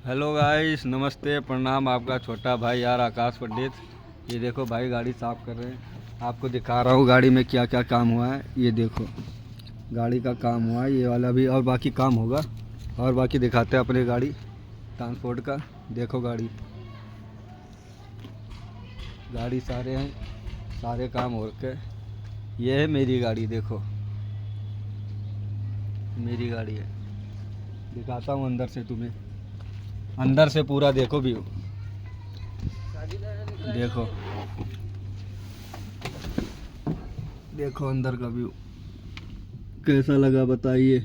Hello guys, नमस्ते, प्रणाम। आपका छोटा भाई यार आकाश पंडित। ये देखो भाई, गाड़ी साफ़ कर रहे हैं। आपको दिखा रहा हूँ गाड़ी में क्या क्या काम हुआ है। ये देखो गाड़ी का काम हुआ है, ये वाला भी, और बाकी काम होगा। और बाकी दिखाते हैं अपनी गाड़ी ट्रांसपोर्ट का। देखो गाड़ी सारे हैं, सारे काम हो रखे। ये है मेरी गाड़ी, देखो मेरी गाड़ी है। दिखाता हूँ अंदर से तुम्हें, अंदर से पूरा देखो व्यू। देखो देखो अंदर का व्यू कैसा लगा बताइए।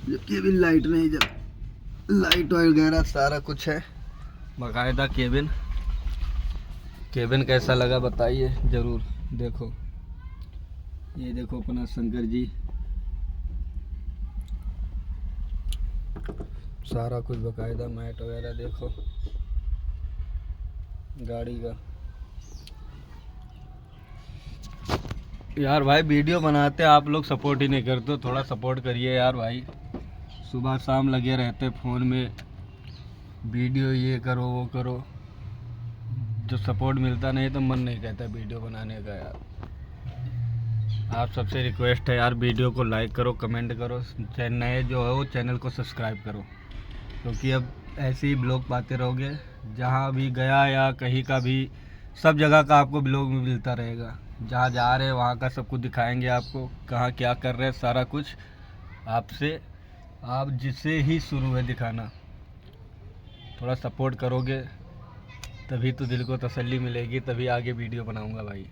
केबिन लाइट नहीं जल, लाइट वगैरह सारा कुछ है बाकायदा। केबिन कैसा लगा बताइए ज़रूर। देखो ये देखो अपना शंकर जी, सारा कुछ बाकायदा। मैट वगैरह देखो गाड़ी का। यार भाई वीडियो बनाते आप लोग सपोर्ट ही नहीं करते, थोड़ा सपोर्ट करिए यार भाई। सुबह शाम लगे रहते फ़ोन में, वीडियो ये करो वो करो, जो सपोर्ट मिलता नहीं तो मन नहीं कहता वीडियो बनाने का। यार आप सबसे रिक्वेस्ट है यार, वीडियो को लाइक करो, कमेंट करो, नए जो है वो चैनल को सब्सक्राइब करो, क्योंकि अब ऐसे ही ब्लॉग पाते रहोगे। जहाँ भी गया या कहीं का भी, सब जगह का आपको ब्लॉग में मिलता रहेगा। जहाँ जा रहे हैं वहाँ का सब कुछ दिखाएंगे आपको, कहाँ क्या कर रहे हैं सारा कुछ आपसे, आप जिससे ही शुरू है दिखाना। थोड़ा सपोर्ट करोगे तभी तो दिल को तसल्ली मिलेगी, तभी आगे वीडियो बनाऊंगा भाई।